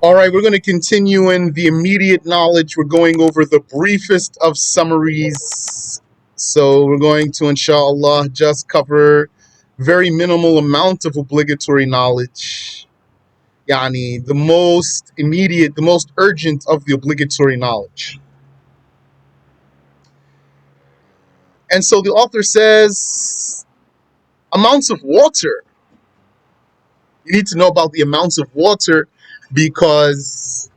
All right, we're going to continue in the immediate knowledge. We're going over the briefest of summaries. So we're going to, inshallah, just cover very minimal amount of obligatory knowledge. Yani, the most immediate, the most urgent of the obligatory knowledge. And so the author says, amounts of water. You need to know about the amounts of water because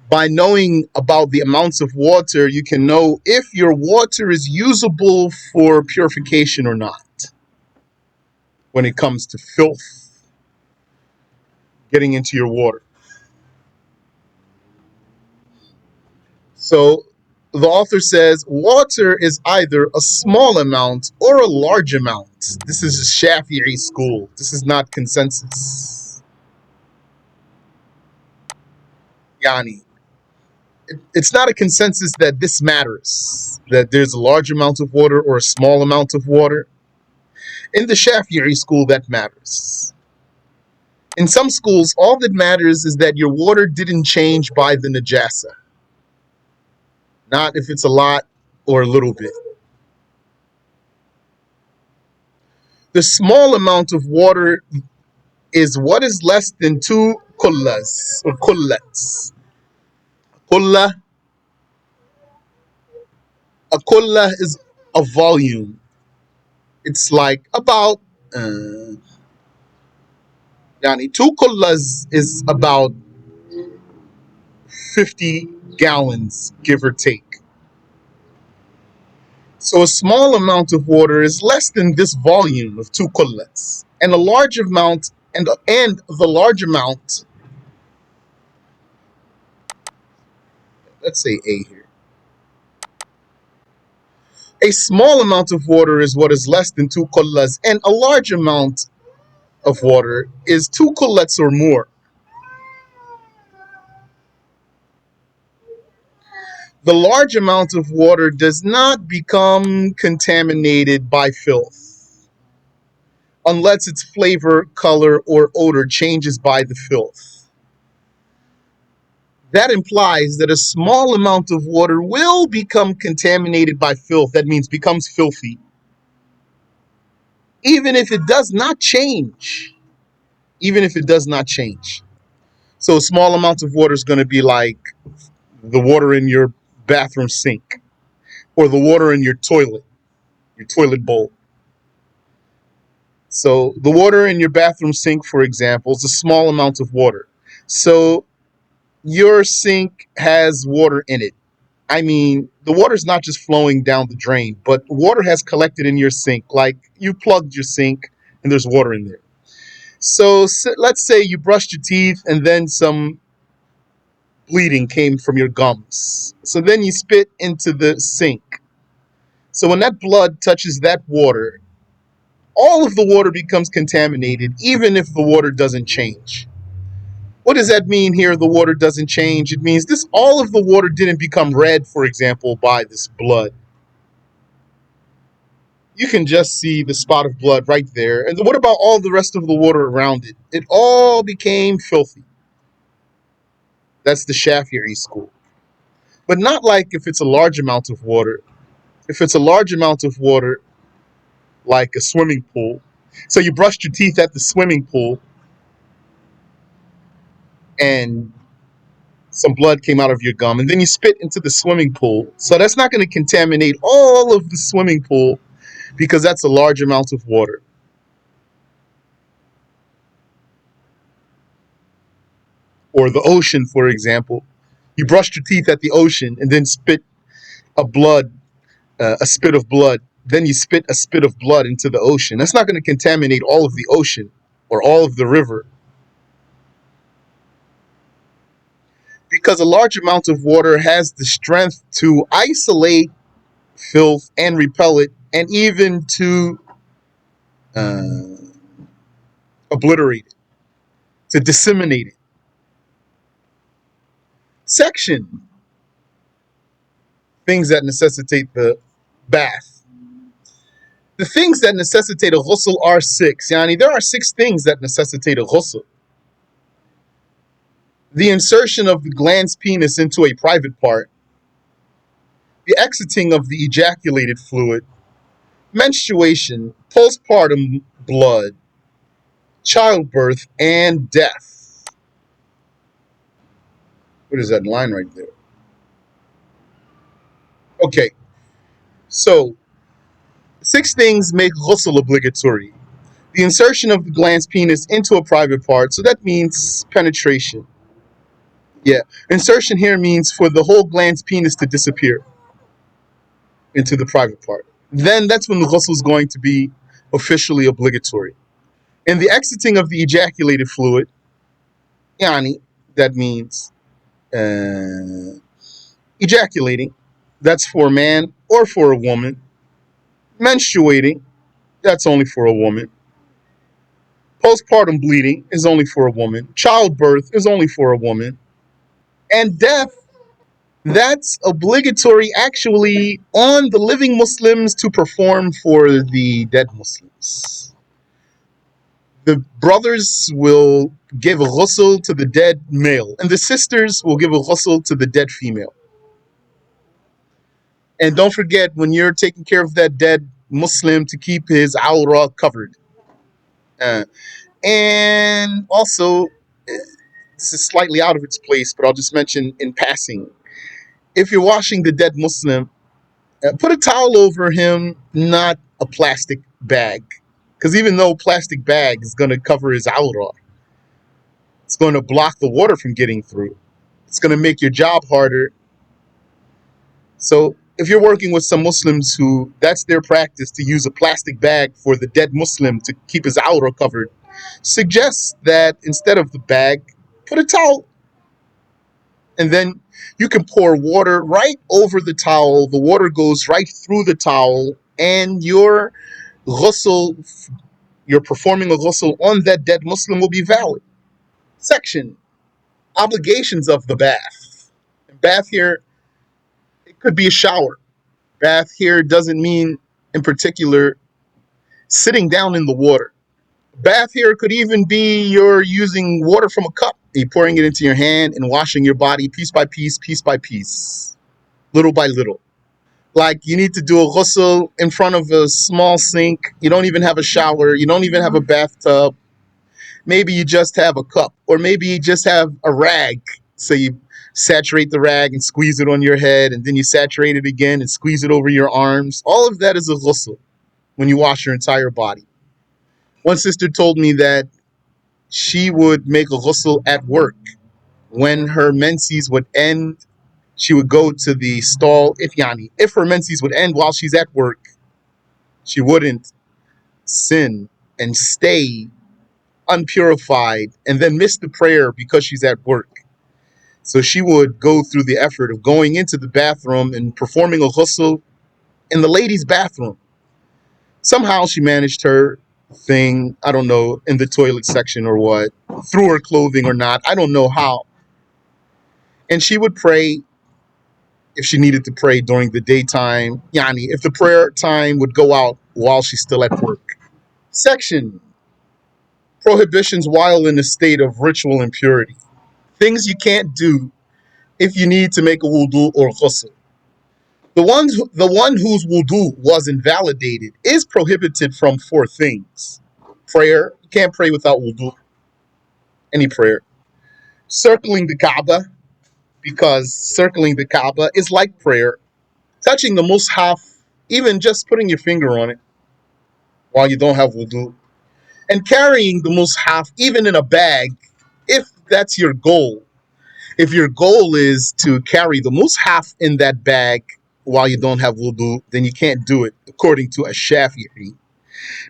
by knowing about the amounts of water, you can know if your water is usable for purification or not when it comes to filth getting into your water. So the author says water is either a small amount or a large amount. This is Shafi'i school. This is not consensus. Yani, it's not a consensus that this matters, that there's a large amount of water or a small amount of water. In the Shafi'i school, that matters. In some schools, all that matters is that your water didn't change by the najasa, not if it's a lot or a little bit. The small amount of water is what is less than 2 kullas or kullats. Kulla, a kulla is a volume. It's like about yani 2 kullas is about 50 gallons, give or take. So a small amount of water is less than this volume of 2 kullats, and a large amount and the large amount. Let's say A here. A small amount of water is what is less than 2 kullas, and a large amount of water is 2 kullats or more. The large amount of water does not become contaminated by filth unless its flavor, color, or odor changes by the filth. That implies that a small amount of water will become contaminated by filth. That means becomes filthy, even if it does not change. Even if it does not change. So a small amount of water is going to be like the water in your bathroom sink or the water in your toilet bowl. So the water in your bathroom sink, for example, is a small amount of water. So your sink has water in it. I mean, the water's not just flowing down the drain, but water has collected in your sink. Like you plugged your sink and there's water in there. So let's say you brushed your teeth and then some bleeding came from your gums. So then you spit into the sink. So when that blood touches that water, all of the water becomes contaminated, even if the water doesn't change. What does that mean here? The water doesn't change. It means all of the water didn't become red, for example, by this blood. You can just see the spot of blood right there. And what about all the rest of the water around it? It all became filthy. That's the Shafi'i school. But not like if it's a large amount of water. If it's a large amount of water, like a swimming pool. So you brushed your teeth at the swimming pool and some blood came out of your gum and then you spit into the swimming pool. So that's not going to contaminate all of the swimming pool because that's a large amount of water. Or the ocean, for example. You brushed your teeth at the ocean and then spit a spit of blood. Then you spit a spit of blood into the ocean. That's not going to contaminate all of the ocean or all of the river. Because a large amount of water has the strength to isolate filth and repel it, and even to obliterate it, to disseminate it. Section. Things that necessitate the bath. The things that necessitate a ghusl are 6. Yani, there are 6 things that necessitate a ghusl. the insertion of the glans penis into a private part, the exiting of the ejaculated fluid, menstruation, postpartum blood, childbirth, and death. What is that line right there? Okay, so 6 things make ghusl obligatory. The insertion of the glans penis into a private part, so that means penetration. Yeah, insertion here means for the whole glans penis to disappear into the private part. Then that's when the ghusl is going to be officially obligatory. And the exiting of the ejaculated fluid, yani, that means uh, ejaculating, that's for a man or for a woman. Menstruating, that's only for a woman. Postpartum bleeding is only for a woman. Childbirth is only for a woman. And death, that's obligatory actually on the living Muslims to perform for the dead Muslims. The brothers will give a ghusl to the dead male, and the sisters will give a ghusl to the dead female. And don't forget, when you're taking care of that dead Muslim, to keep his awrah covered. Uh, and also, this is slightly out of its place, but I'll just mention in passing. If you're washing the dead Muslim, put a towel over him, not a plastic bag. Because even though plastic bag is going to cover his awrah, it's going to block the water from getting through. It's going to make your job harder. So if you're working with some Muslims who that's their practice to use a plastic bag for the dead Muslim to keep his awrah covered, suggest that instead of the bag, put a towel. And then you can pour water right over the towel. The water goes right through the towel, and your ghusl, you're performing a ghusl on that dead Muslim, will be valid. Section: obligations of the bath. Bath here, it could be a shower. Bath here doesn't mean, in particular, sitting down in the water. Bath here could even be you're using water from a cup. You're pouring it into your hand and washing your body piece by piece, little by little. Like you need to do a ghusl in front of a small sink. You don't even have a shower. You don't even have a bathtub. Maybe you just have a cup, or maybe you just have a rag. So you saturate the rag and squeeze it on your head, and then you saturate it again and squeeze it over your arms. All of that is a ghusl when you wash your entire body. One sister told me that she would make a ghusl at work. When her menses would end, she would go to the stall. If her menses would end while she's at work, she wouldn't sin and stay unpurified and then miss the prayer because she's at work. So she would go through the effort of going into the bathroom and performing a ghusl in the ladies' bathroom. Somehow she managed her thing, I don't know, in the toilet section or what, through her clothing or not, I don't know how. And she would pray if she needed to pray during the daytime, if the prayer time would go out while she's still at work. Section: prohibitions while in a state of ritual impurity. Things you can't do if you need to make a wudu or ghusl. The one whose wudu was invalidated is prohibited from 4 things. Prayer, you can't pray without wudu, any prayer. Circling the Kaaba, because circling the Kaaba is like prayer. Touching the mushaf, even just putting your finger on it while you don't have wudu. And carrying the mushaf, even in a bag, if that's your goal. If your goal is to carry the mushaf in that bag while you don't have wudu, then you can't do it, according to Ash-Shafi'i.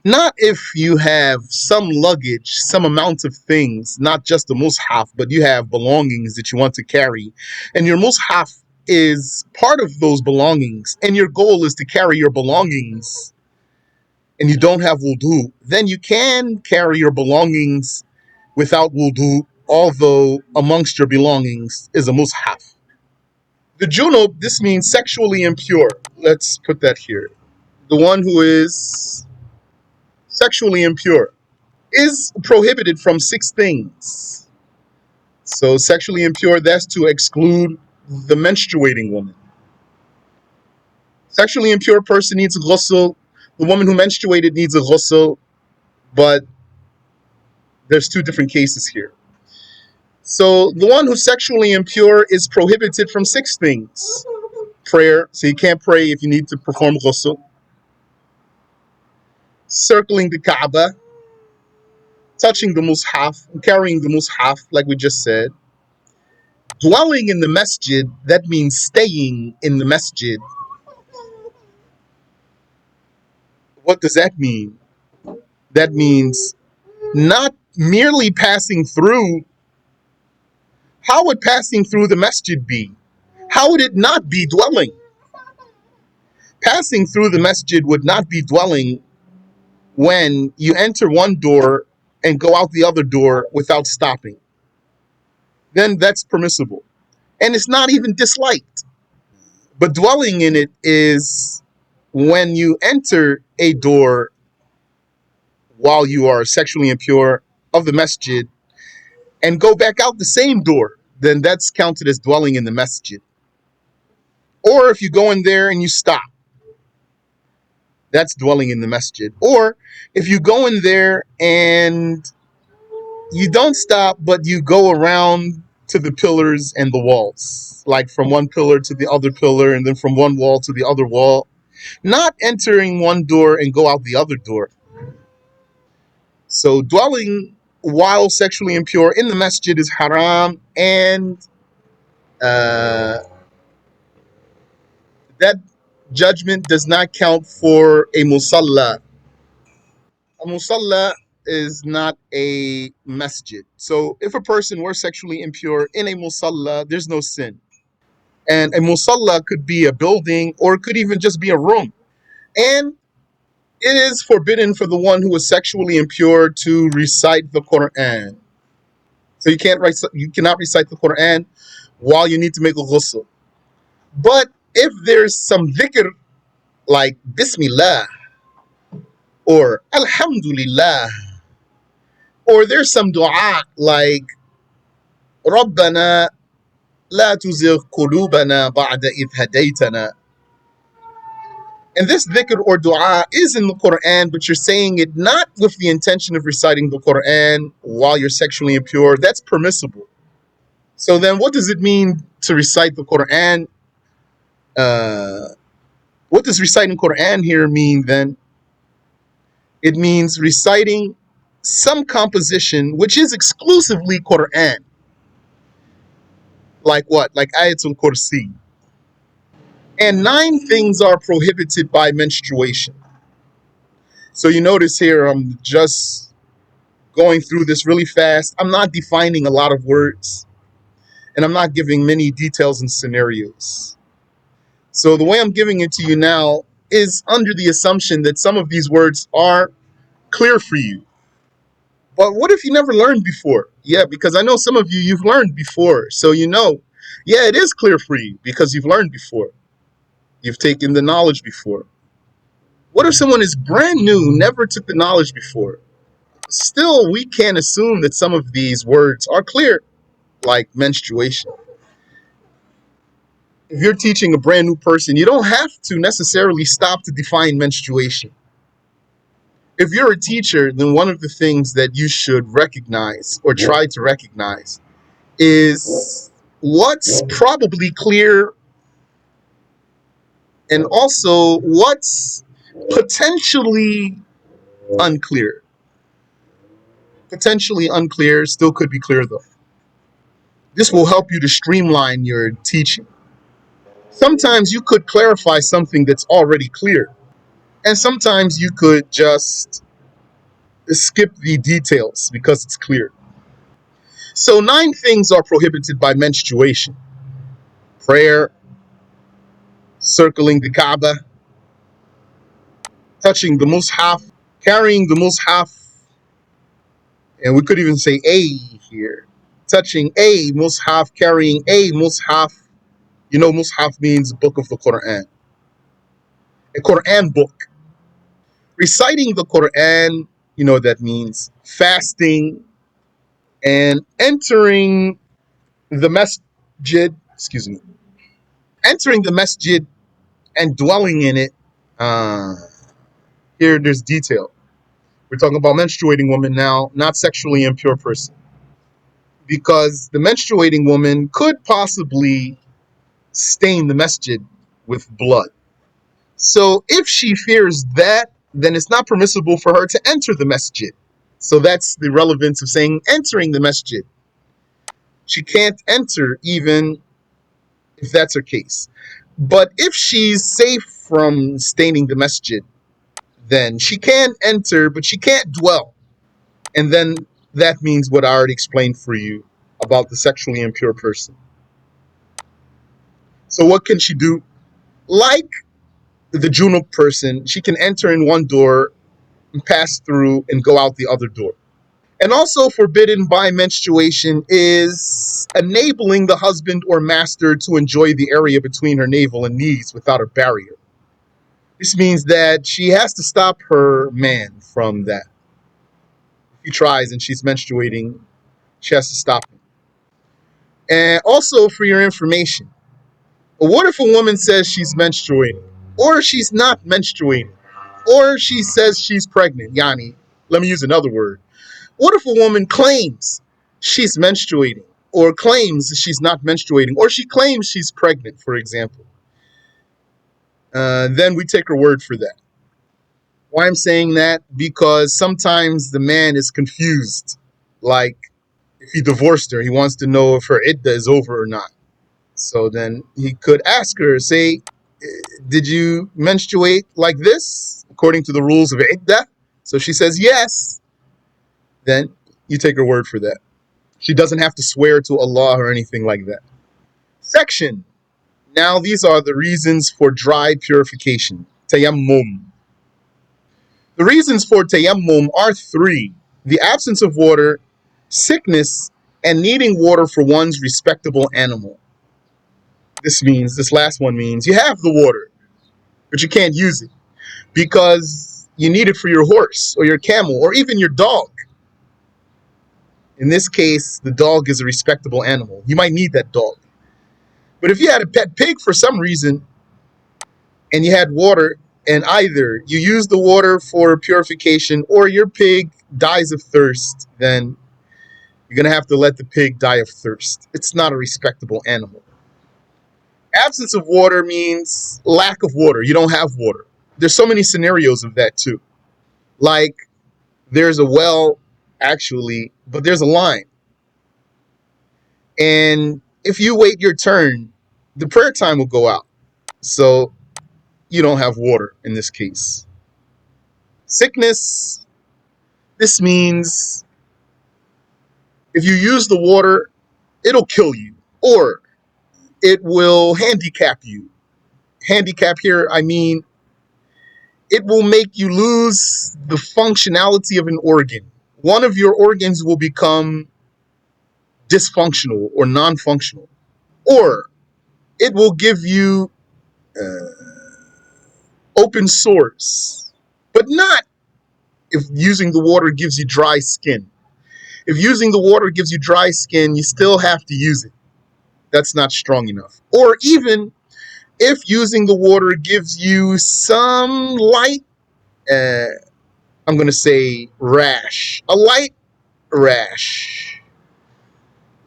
Not if you have some luggage, some amount of things, not just the mushaf, but you have belongings that you want to carry, and your mushaf is part of those belongings, and your goal is to carry your belongings, and you don't have wudu, then you can carry your belongings without wudu, although amongst your belongings is a mushaf. The junub, this means sexually impure. Let's put that here. The one who is sexually impure is prohibited from 6 things. So sexually impure, that's to exclude the menstruating woman. Sexually impure person needs a ghusl. The woman who menstruated needs a ghusl, but there's two different cases here. So the one who's sexually impure is prohibited from six things. Prayer, so you can't pray if you need to perform ghusl. Circling the Kaaba, touching the mushaf, carrying the mushaf, like we just said. Dwelling in the masjid, that means staying in the masjid. What does that mean? That means not merely passing through. How would passing through the masjid be? How would it not be dwelling? Passing through the masjid would not be dwelling when you enter one door and go out the other door without stopping. Then that's permissible. And it's not even disliked. But dwelling in it is when you enter a door while you are sexually impure of the masjid and go back out the same door, then that's counted as dwelling in the masjid. Or if you go in there and you stop, that's dwelling in the masjid. Or if you go in there and you don't stop, but you go around to the pillars and the walls, like from one pillar to the other pillar, and then from one wall to the other wall, not entering one door and go out the other door. So dwelling while sexually impure in the masjid is haram, and uh, that judgment does not count for a musalla. A musalla is not a masjid. So if a person were sexually impure in a musalla, there's no sin. And a musalla could be a building or it could even just be a room. And it is forbidden for the one who is sexually impure to recite the Quran. So you cannot recite the Quran while you need to make a ghusl. But if there's some dhikr like Bismillah or Alhamdulillah, or there's some dua like ربنا لا تزغ قلوبنا بعد إذ هديتنا. And this dhikr or dua is in the Quran, but you're saying it not with the intention of reciting the Quran while you're sexually impure. That's permissible. So then what does it mean to recite the Quran? What does reciting Quran here mean then? It means reciting some composition which is exclusively Quran. Like what? Like Ayatul Kursi. And 9 things are prohibited by menstruation. So you notice here, I'm just going through this really fast. I'm not defining a lot of words, and I'm not giving many details and scenarios. So the way I'm giving it to you now is under the assumption that some of these words are clear for you. But what if you never learned before? Yeah, because I know some of you've learned before. So you know, yeah, it is clear for you because you've learned before. You've taken the knowledge before. What if someone is brand new, never took the knowledge before? Still, we can assume that some of these words are clear, like menstruation. If you're teaching a brand new person, you don't have to necessarily stop to define menstruation. If you're a teacher, then one of the things that you should recognize or try to recognize is what's probably clear and also what's potentially unclear. Potentially unclear, still could be clear though. This will help you to streamline your teaching. Sometimes you could clarify something that's already clear, and sometimes you could just skip the details because it's clear. So 9 things are prohibited by menstruation: prayer, circling the Kaaba, touching the mushaf, carrying the mushaf, and we could even say a here, touching a mushaf, carrying a mushaf. You know, mushaf means book of the Quran, a Quran book. Reciting the Quran, you know what that means. Fasting and entering The masjid, excuse me, entering the masjid and dwelling in it. Uh, Here, there's detail. We're talking about menstruating woman now, not sexually impure person, because the menstruating woman could possibly stain the masjid with blood. So if she fears that, then it's not permissible for her to enter the masjid. So that's the relevance of saying entering the masjid. She can't enter even if that's her case. But if she's safe from staining the masjid, then she can enter, but she can't dwell. And then that means what I already explained for you about the sexually impure person. So what can she do? Like the junub person, she can enter in one door and pass through and go out the other door. And also forbidden by menstruation is enabling the husband or master to enjoy the area between her navel and knees without a barrier. This means that she has to stop her man from that. If he tries and she's menstruating, she has to stop him. And also, for your information, what if a woman says she's menstruating, or she's not menstruating, or she says she's pregnant? Yani, let me use another word. What if a woman claims she's menstruating, or claims she's not menstruating, or she claims she's pregnant, for example? Then we take her word for that. Why I'm saying that? Because sometimes the man is confused. Like, if he divorced her, he wants to know if her idda is over or not. So then he could ask her, say, did you menstruate like this, according to the rules of idda? So she says yes. Then you take her word for that. She doesn't have to swear to Allah or anything like that. Section. Now these are the reasons for dry purification. Tayammum. The reasons for tayammum are three: the absence of water, sickness, and needing water for one's respectable animal. This last one means you have the water, but you can't use it because you need it for your horse or your camel or even your dog. In this case, the dog is a respectable animal. You might need that dog. But if you had a pet pig for some reason and you had water, and either you use the water for purification or your pig dies of thirst, then you're going to have to let the pig die of thirst. It's not a respectable animal. Absence of water means lack of water. You don't have water. There's so many scenarios of that too. Like there's a well, actually, but there's a line. And if you wait your turn, the prayer time will go out. So you don't have water in this case. Sickness, this means if you use the water, it'll kill you or it will handicap you. Handicap here, I mean, it will make you lose the functionality of an organ. One of your organs will become dysfunctional or non functional, or it will give you open sores, but not if using the water gives you dry skin. If using the water gives you dry skin, you still have to use it. That's not strong enough. Or even if using the water gives you some light, I'm going to say rash, a light rash,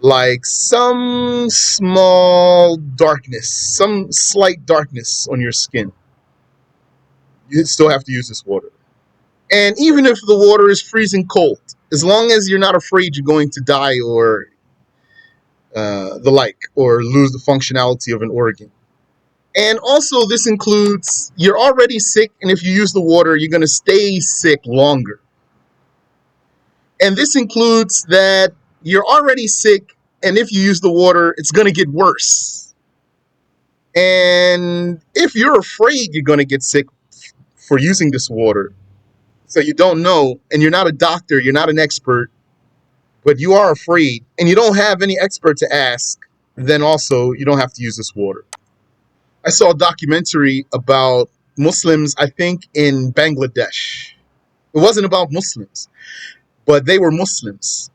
like some small darkness, some slight darkness on your skin, you still have to use this water. And even if the water is freezing cold, as long as you're not afraid you're going to die or the like, or lose the functionality of an organ. And also, this includes you're already sick, and if you use the water, you're going to stay sick longer. And this includes that you're already sick, and if you use the water, it's going to get worse. And if you're afraid you're going to get sick for using this water, so you don't know, and you're not a doctor, you're not an expert, but you are afraid, and you don't have any expert to ask, then also you don't have to use this water. I saw a documentary about Muslims, I think in Bangladesh. It wasn't about Muslims, but they were Muslims.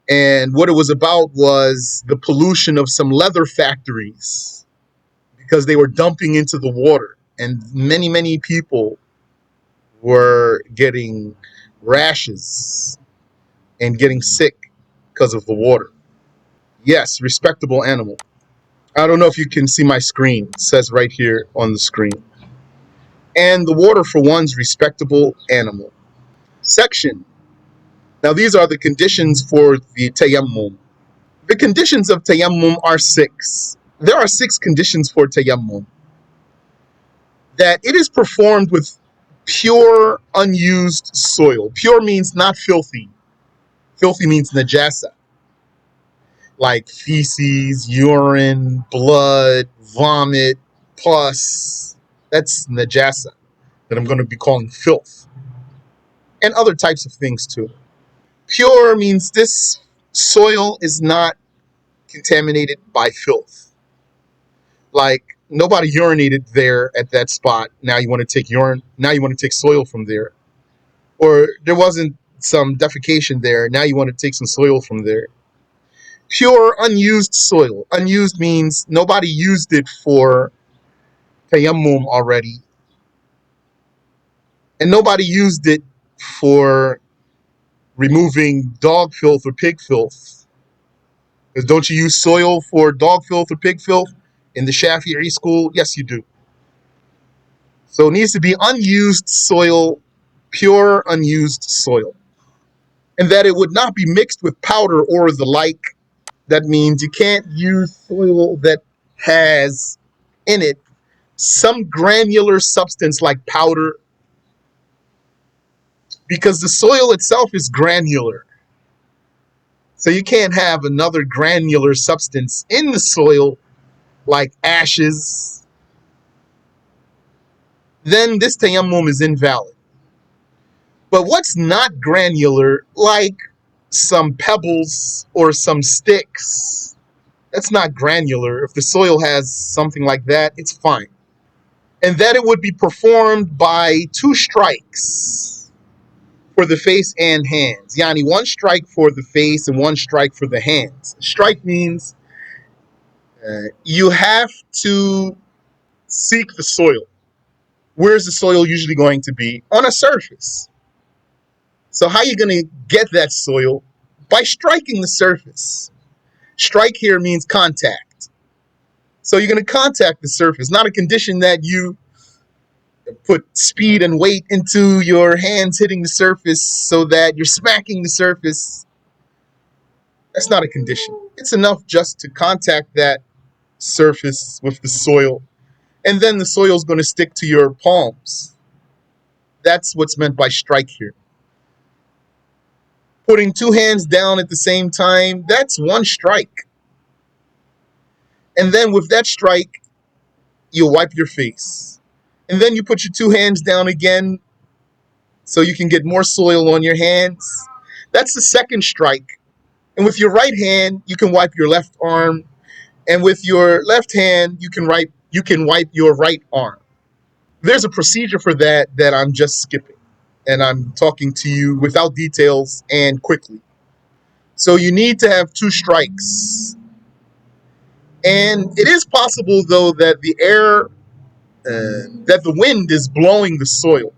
And what it was about was the pollution of some leather factories because they were dumping into the water. And many people were getting rashes and getting sick because of the water. Yes, respectable animal. I don't know if you can see my screen. It says right here on the screen. And the water for one's respectable animal. Section. Now these are the conditions for the tayammum. The conditions of tayammum are six. There are six conditions for tayammum. That it is performed with pure, unused soil. Pure means not filthy. Filthy means najasa, like feces, urine, blood, vomit, pus. That's najasa that I'm going to be calling filth, and other types of things too. Pure means this soil is not contaminated by filth. Like nobody urinated there at that spot. Now you want to take urine. Now you want to take soil from there, or there wasn't some defecation there. Now you want to take some soil from there. Pure unused soil. Unused means nobody used it for tayammum already, and nobody used it for removing dog filth or pig filth. Because don't you use soil for dog filth or pig filth in the Shafi'i school? Yes, you do. So it needs to be unused soil, pure unused soil. And that it would not be mixed with powder or the like. That means you can't use soil that has in it some granular substance like powder, because the soil itself is granular. So you can't have another granular substance in the soil like ashes. Then this tayammum is invalid. But what's not granular, like some pebbles or some sticks, that's not granular. If the soil has something like that, it's fine. And that it would be performed by two strikes for the face and hands. Yani one strike for the face and one strike for the hands. Strike means you have to seek the soil. Where's the soil usually going to be? On a surface. So how are you going to get that soil? By striking the surface. Strike here means contact. So you're going to contact the surface, not a condition that you put speed and weight into your hands hitting the surface so that you're smacking the surface. That's not a condition. It's enough just to contact that surface with the soil, and then the soil is going to stick to your palms. That's what's meant by strike here. Putting two hands down at the same time, that's one strike. And then with that strike, you wipe your face. And then you put your two hands down again so you can get more soil on your hands. That's the second strike. And with your right hand, you can wipe your left arm. And with your left hand, you can wipe your right arm. There's a procedure for that I'm just skipping. And I'm talking to you without details and quickly. So you need to have two strikes. And it is possible, though, that that the wind is blowing the soil.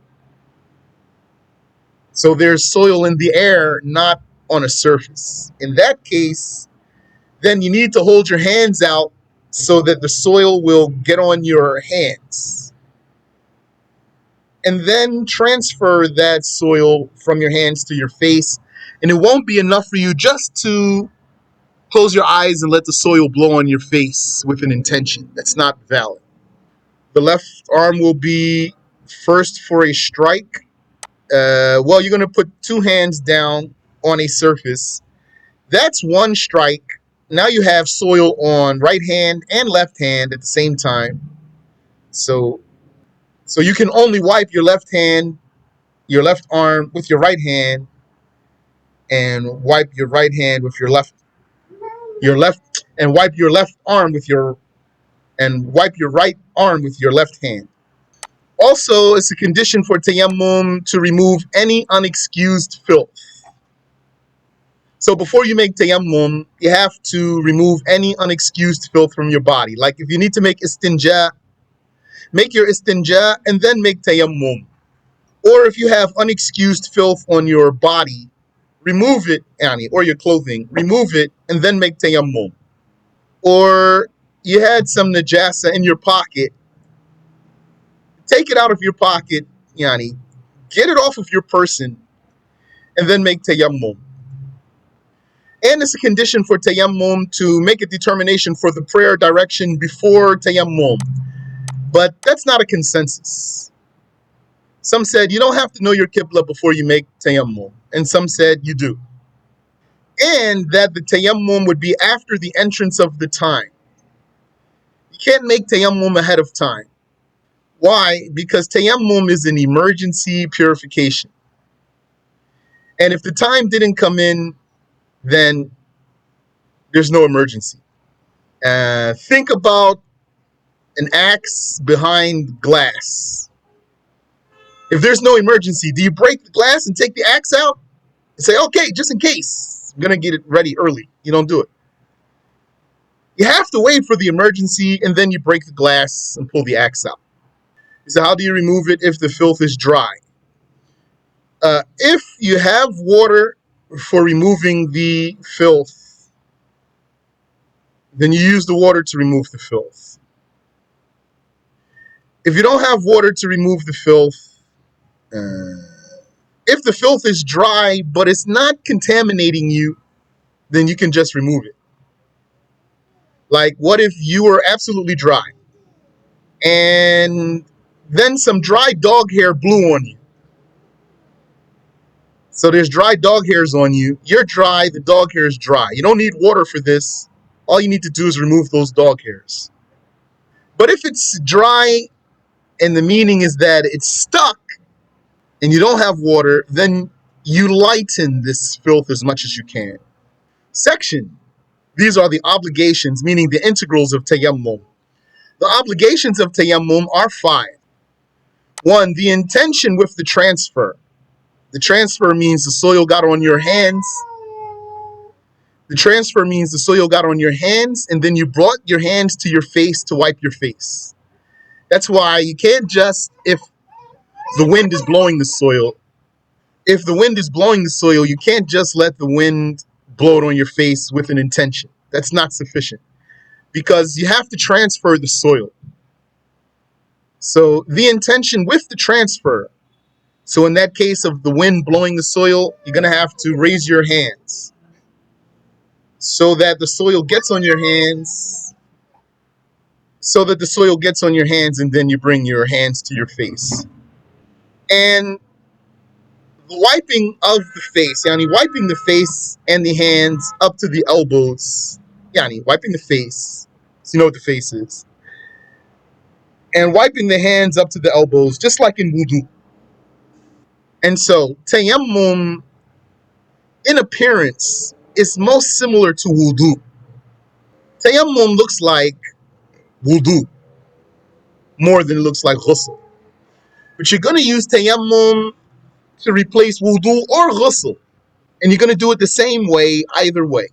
So there's soil in the air, not on a surface. In that case, then you need to hold your hands out so that the soil will get on your hands. And then transfer that soil from your hands to your face. And it won't be enough for you just to close your eyes and let the soil blow on your face with an intention. That's not valid. The left arm will be first for a strike. Well, you're going to put two hands down on a surface. That's one strike. Now you have soil on right hand and left hand at the same time. So you can only wipe your left hand, your left arm with your right hand, and wipe your right hand with and wipe your left arm with and wipe your right arm with your left hand. Also, it's a condition for tayammum to remove any unexcused filth. So before you make tayammum, you have to remove any unexcused filth from your body. Like if you need to make istinja, make your istinja and then make tayammum. Or if you have unexcused filth on your body, remove it, Annie, or your clothing, remove it and then make tayammum. Or you had some najasa in your pocket, take it out of your pocket, Yani, get it off of your person, and then make tayammum. And it's a condition for tayammum to make a determination for the prayer direction before tayammum. But that's not a consensus. Some said you don't have to know your qibla before you make tayammum, and some said you do. And that the tayammum would be after the entrance of the time. You can't make tayammum ahead of time. Why? Because tayammum is an emergency purification. And if the time didn't come in, then there's no emergency. Think about an axe behind glass. If there's no emergency, do you break the glass and take the axe out and say, okay, just in case, I'm going to get it ready early? You don't do it. You have to wait for the emergency, and then you break the glass and pull the axe out. So how do you remove it if the filth is dry? If you have water for removing the filth, then you use the water to remove the filth. If you don't have water to remove the filth, if the filth is dry but it's not contaminating you, then you can just remove it. Like, what if you were absolutely dry and then some dry dog hair blew on you? So there's dry dog hairs on you. You're dry, the dog hair is dry. You don't need water for this. All you need to do is remove those dog hairs. But if it's dry and the meaning is that it's stuck and you don't have water, then you lighten this filth as much as you can. Section. These are the obligations, meaning the integrals of tayammum. The obligations of tayammum are 5. 1, the intention with the transfer. The transfer means the soil got on your hands. The transfer means the soil got on your hands, and then you brought your hands to your face to wipe your face. That's why you can't just, if the wind is blowing the soil, you can't just let the wind blow it on your face with an intention. That's not sufficient, because you have to transfer the soil. So the intention with the transfer. So in that case of the wind blowing the soil, you're going to have to raise your hands so that the soil gets on your hands, and then you bring your hands to your face. And the wiping of the face, yani wiping the face and the hands up to the elbows, yani wiping the face, so you know what the face is, and wiping the hands up to the elbows, just like in wudu. And so tayammum, in appearance, is most similar to wudu. Tayammum looks like wudu more than it looks like ghusl. But you're going to use tayammum to replace wudu or ghusl. And you're going to do it the same way, either way.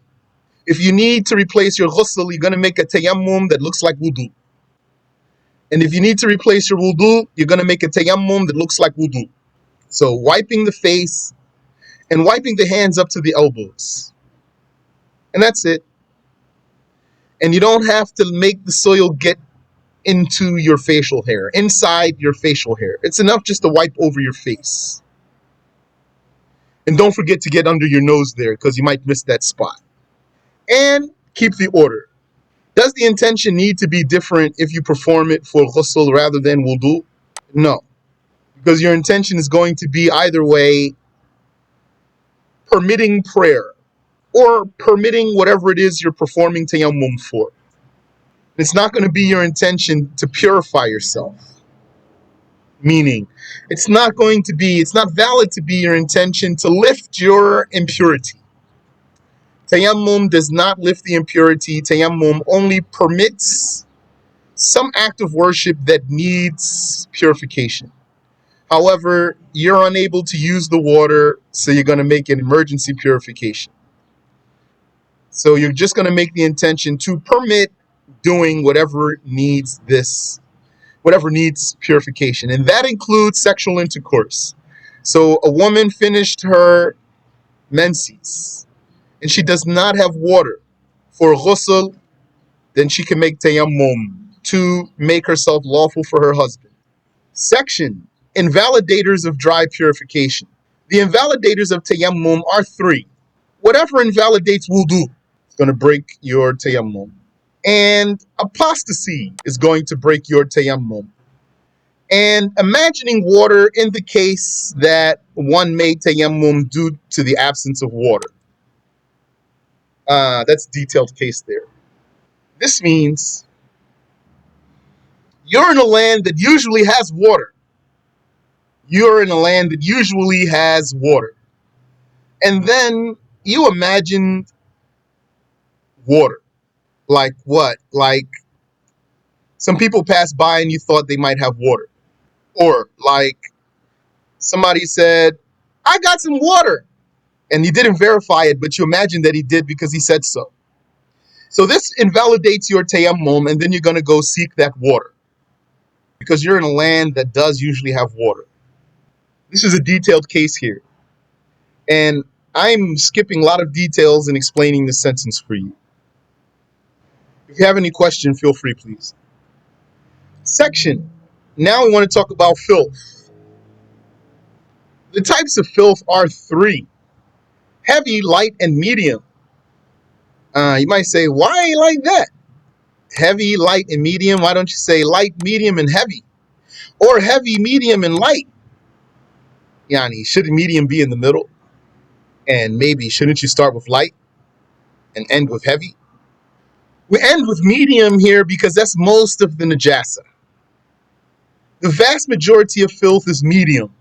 If you need to replace your ghusl, you're going to make a tayammum that looks like wudu. And if you need to replace your wudu, you're going to make a tayammum that looks like wudu. So wiping the face and wiping the hands up to the elbows. And that's it. And you don't have to make the soil get into your facial hair, inside your facial hair. It's enough just to wipe over your face. And don't forget to get under your nose there, because you might miss that spot. And keep the order. Does the intention need to be different if you perform it for ghusl rather than wudu? No. Because your intention is going to be either way permitting prayer or permitting whatever it is you're performing tayammum for. It's not going to be your intention to purify yourself. Meaning, it's not valid to be your intention to lift your impurity. Tayammum does not lift the impurity. Tayammum only permits some act of worship that needs purification. However, you're unable to use the water, so you're going to make an emergency purification. So you're just going to make the intention to permit doing whatever needs purification. And that includes sexual intercourse. So a woman finished her menses and she does not have water for ghusl, then she can make tayammum to make herself lawful for her husband. Section Invalidators of dry purification. The invalidators of tayammum are three. Whatever invalidates wudu is going to break your tayammum. And apostasy is going to break your tayammum. And imagining water in the case that one made tayammum due to the absence of water. That's a detailed case there. This means you're in a land that usually has water. You're in a land that usually has water. And then you imagined water. Like what? Like some people passed by and you thought they might have water. Or like somebody said, I got some water. And you didn't verify it, but you imagined that he did because he said so. So this invalidates your tayammum, and then you're going to go seek that water because you're in a land that does usually have water. This is a detailed case here. And I'm skipping a lot of details and explaining the sentence for you. If you have any question, feel free, please. Section. Now we want to talk about filth. The types of filth are three: heavy, light, and medium. You might say, why like that? Heavy, light, and medium. Why don't you say light, medium, and heavy? Or heavy, medium, and light? Yani, shouldn't medium be in the middle? And maybe shouldn't you start with light and end with heavy? We end with medium here because that's most of the najasa. The vast majority of filth is medium.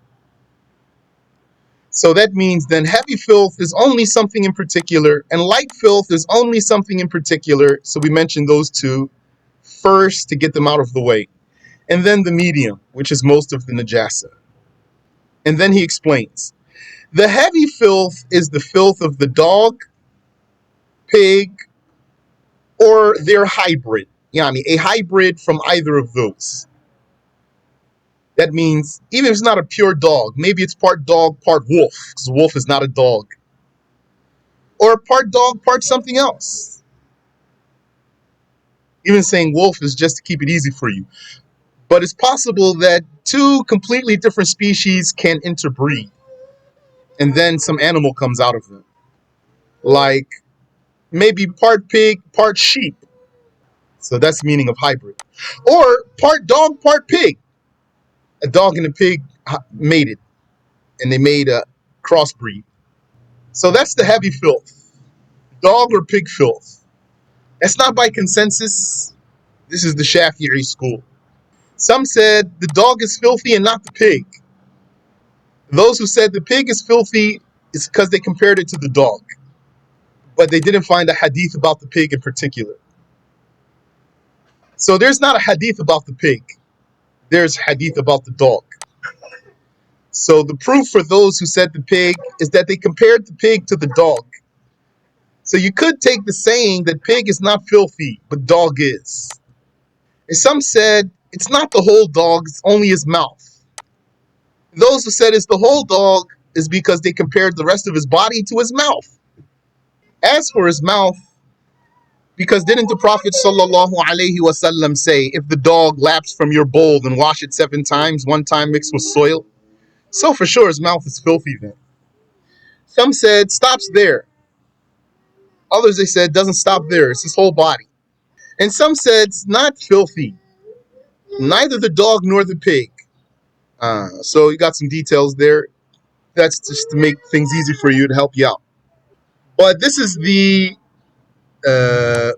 So that means then heavy filth is only something in particular, and light filth is only something in particular. So we mentioned those two first to get them out of the way. And then the medium, which is most of the najasa. And then he explains. The heavy filth is the filth of the dog, pig, or their hybrid. Yani, a hybrid from either of those. That means even if it's not a pure dog, maybe it's part dog, part wolf, because wolf is not a dog. Or part dog, part something else. Even saying wolf is just to keep it easy for you. But it's possible that two completely different species can interbreed. And then some animal comes out of them. Like maybe part pig, part sheep. So that's the meaning of hybrid. Or part dog, part pig. A dog and a pig mated. And they made a crossbreed. So that's the heavy filth. Dog or pig filth. That's not by consensus. This is the Shafi'i school. Some said the dog is filthy and not the pig. Those who said the pig is filthy is because they compared it to the dog. But they didn't find a hadith about the pig in particular. So there's not a hadith about the pig. There's hadith about the dog. So the proof for those who said the pig is that they compared the pig to the dog. So you could take the saying that pig is not filthy, but dog is. And some said it's not the whole dog, it's only his mouth. Those who said it's the whole dog is because they compared the rest of his body to his mouth. As for his mouth, because didn't the Prophet ﷺ say, if the dog laps from your bowl, then wash it 7 times, 1 time mixed with soil? So for sure his mouth is filthy then. Some said stops there. Others they said doesn't stop there, it's his whole body. And some said it's not filthy, neither the dog nor the pig. So you got some details there. That's just to make things easy for you, to help you out. But this is the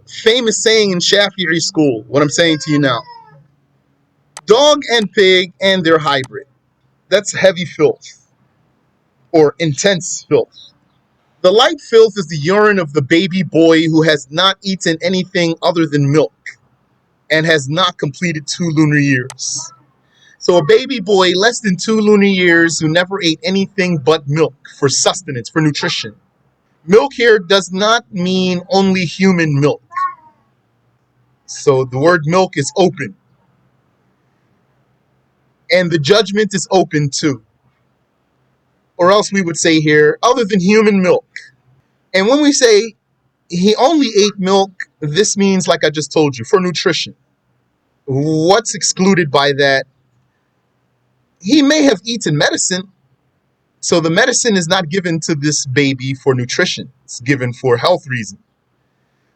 famous saying in Shafi'i school, what I'm saying to you now. Dog and pig and their hybrid. That's heavy filth or intense filth. The light filth is the urine of the baby boy who has not eaten anything other than milk and has not completed 2 lunar years. So a baby boy less than 2 lunar years who never ate anything but milk for sustenance, for nutrition. Milk here does not mean only human milk. So the word milk is open. And the judgment is open too. Or else we would say here, other than human milk. And when we say he only ate milk, this means, like I just told you, for nutrition. What's excluded by that? He may have eaten medicine, so the medicine is not given to this baby for nutrition. It's given for health reasons.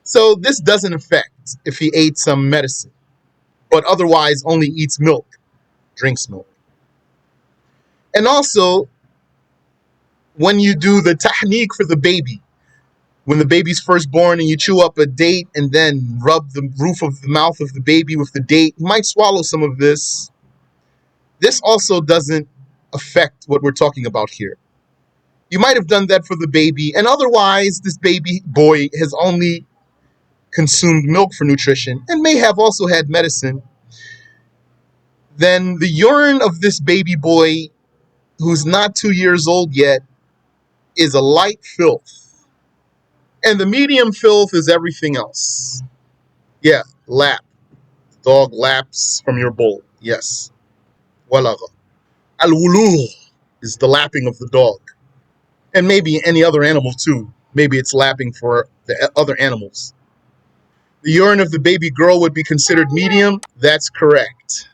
So this doesn't affect if he ate some medicine, but otherwise only eats milk, drinks milk. And also, when you do the tahniq for the baby, when the baby's first born and you chew up a date and then rub the roof of the mouth of the baby with the date, you might swallow some of this. This also doesn't affect what we're talking about here. You might have done that for the baby, and otherwise this baby boy has only consumed milk for nutrition and may have also had medicine. Then the urine of this baby boy, who's not 2 years old yet, is a light filth. And the medium filth is everything else. Yeah, lap. Dog laps from your bowl. Yes. Walagha. Al-wulu is the lapping of the dog. And maybe any other animal too. Maybe it's lapping for the other animals. The urine of the baby girl would be considered medium. That's correct.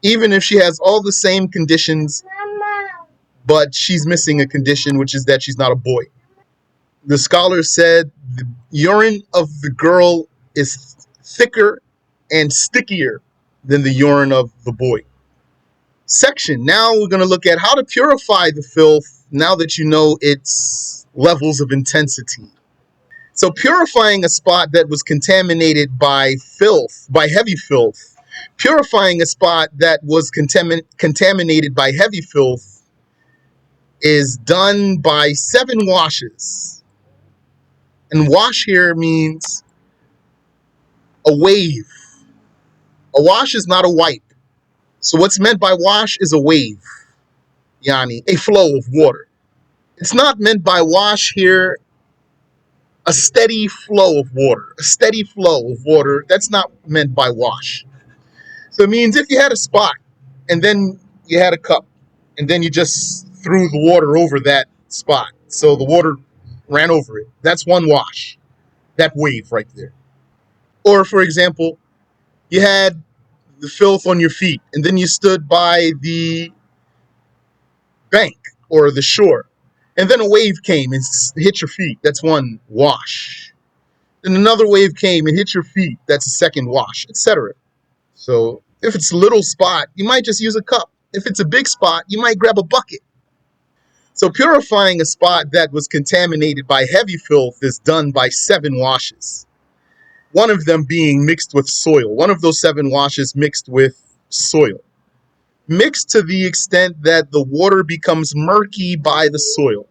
Even if she has all the same conditions, but she's missing a condition, which is that she's not a boy. The scholar said the urine of the girl is thicker and stickier than the urine of the boy. Section. Now we're going to look at how to purify the filth now that you know its levels of intensity. So purifying a spot that was contaminated by filth, by heavy filth, purifying a spot that was contaminated by heavy filth is done by 7 washes. And wash here means a wave. A wash is not a wipe. So what's meant by wash is a wave, yani a flow of water. It's not meant by wash here a steady flow of water. A steady flow of water, that's not meant by wash. So it means if you had a spot and then you had a cup and then you just threw the water over that spot, so the water ran over it, that's one wash, that wave right there. Or for example, you had the filth on your feet and then you stood by the bank or the shore and then a wave came and hit your feet, that's one wash. Then another wave came and hit your feet, that's a second wash, etc. So if it's a little spot, you might just use a cup. If it's a big spot, you might grab a bucket. So purifying a spot that was contaminated by heavy filth is done by 7 washes. One of them being mixed with soil. One of those 7 washes mixed with soil. Mixed to the extent that the water becomes murky by the soil.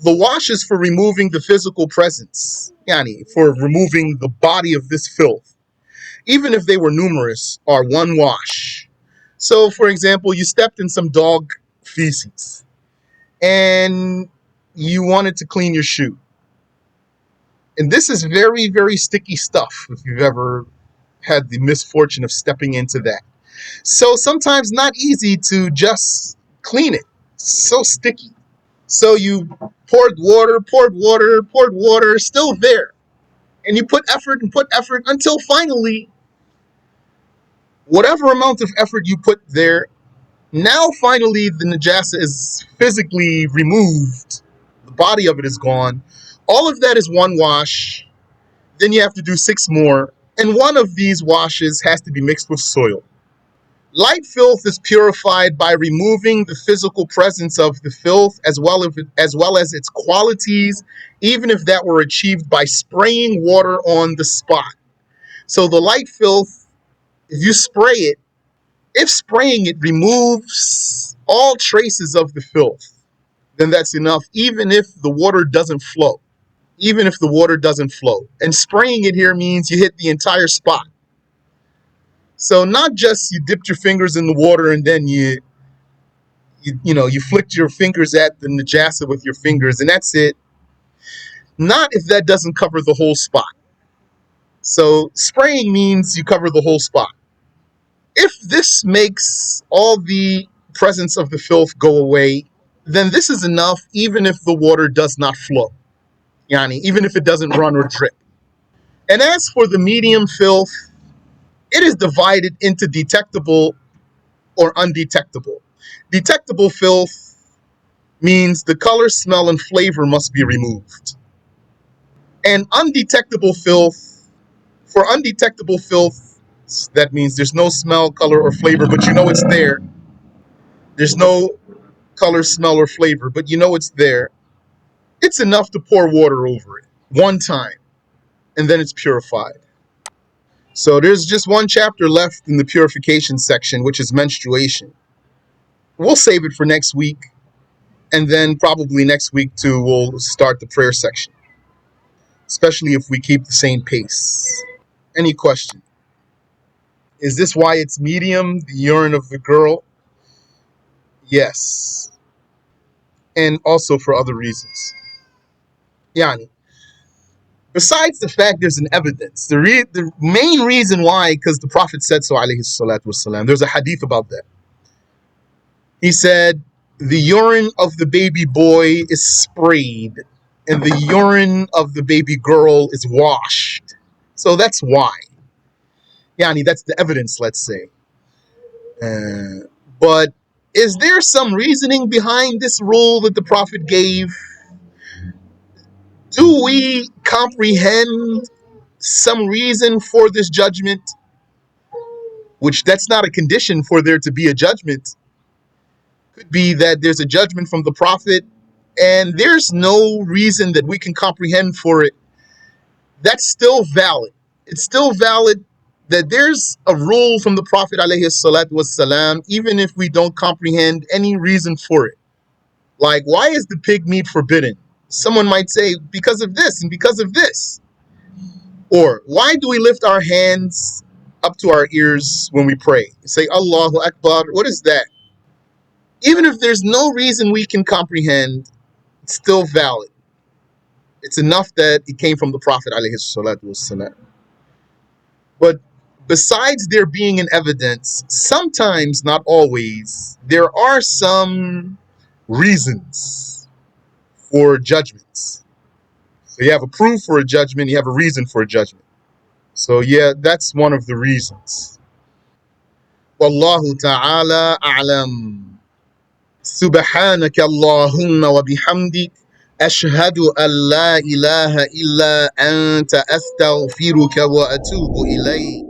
The washes for removing the physical presence, yani for removing the body of this filth, even if they were numerous, are one wash. So, for example, you stepped in some dog feces and you wanted to clean your shoe. And this is very, very sticky stuff if you've ever had the misfortune of stepping into that. So sometimes not easy to just clean it. It's so sticky. So you poured water, still there. And you put effort until finally, whatever amount of effort you put there, now finally the najasa is physically removed. The body of it is gone. All of that is one wash. Then you have to do 6 more. And one of these washes has to be mixed with soil. Light filth is purified by removing the physical presence of the filth as well as its qualities, even if that were achieved by spraying water on the spot. So the light filth, if you spray it, if spraying it removes all traces of the filth, then that's enough, even if the water doesn't flow. Even if the water doesn't flow. And spraying it here means you hit the entire spot. So not just you dipped your fingers in the water and then you flicked your fingers at the najasa with your fingers and that's it. Not if that doesn't cover the whole spot. So spraying means you cover the whole spot. If this makes all the presence of the filth go away, then this is enough even if the water does not flow. Yani, even if it doesn't run or drip. And as for the medium filth, it is divided into detectable or undetectable. Detectable filth means the color, smell, and flavor must be removed. And undetectable filth, for undetectable filth, that means there's no smell, color, or flavor, but you know it's there. There's no color, smell, or flavor, but you know it's there. It's enough to pour water over it one time, and then it's purified. So there's just one chapter left in the purification section, which is menstruation. We'll save it for next week, and then probably next week too, we'll start the prayer section, especially if we keep the same pace. Any question? Is this why it's medium, the urine of the girl? Yes. And also for other reasons. Yani, besides the fact there's an evidence, the main reason why, because the Prophet said so, alayhi salatu wasalam, there's a hadith about that. He said, the urine of the baby boy is sprayed, and the urine of the baby girl is washed. So that's why. Yani, that's the evidence, let's say. But is there some reasoning behind this rule that the Prophet gave? Do we comprehend some reason for this judgment? Which that's not a condition for there to be a judgment. Could be that there's a judgment from the Prophet and there's no reason that we can comprehend for it. That's still valid. It's still valid that there's a rule from the Prophet alayhi salatu wasalam, even if we don't comprehend any reason for it. Like, why is the pig meat forbidden? Someone might say, because of this and because of this. Or, why do we lift our hands up to our ears when we pray? Say, Allahu Akbar. What is that? Even if there's no reason we can comprehend, it's still valid. It's enough that it came from the Prophet alayhi salatu wasalam. But besides there being an evidence, sometimes, not always, there are some reasons for judgments. So you have a proof for a judgment, you have a reason for a judgment. So yeah, that's one of the reasons. Wallahu ta'ala a'lam. سبحانك اللهم وبحمدك أشهد أن لا إله إلا أنت أستغفرك وأتوب إليك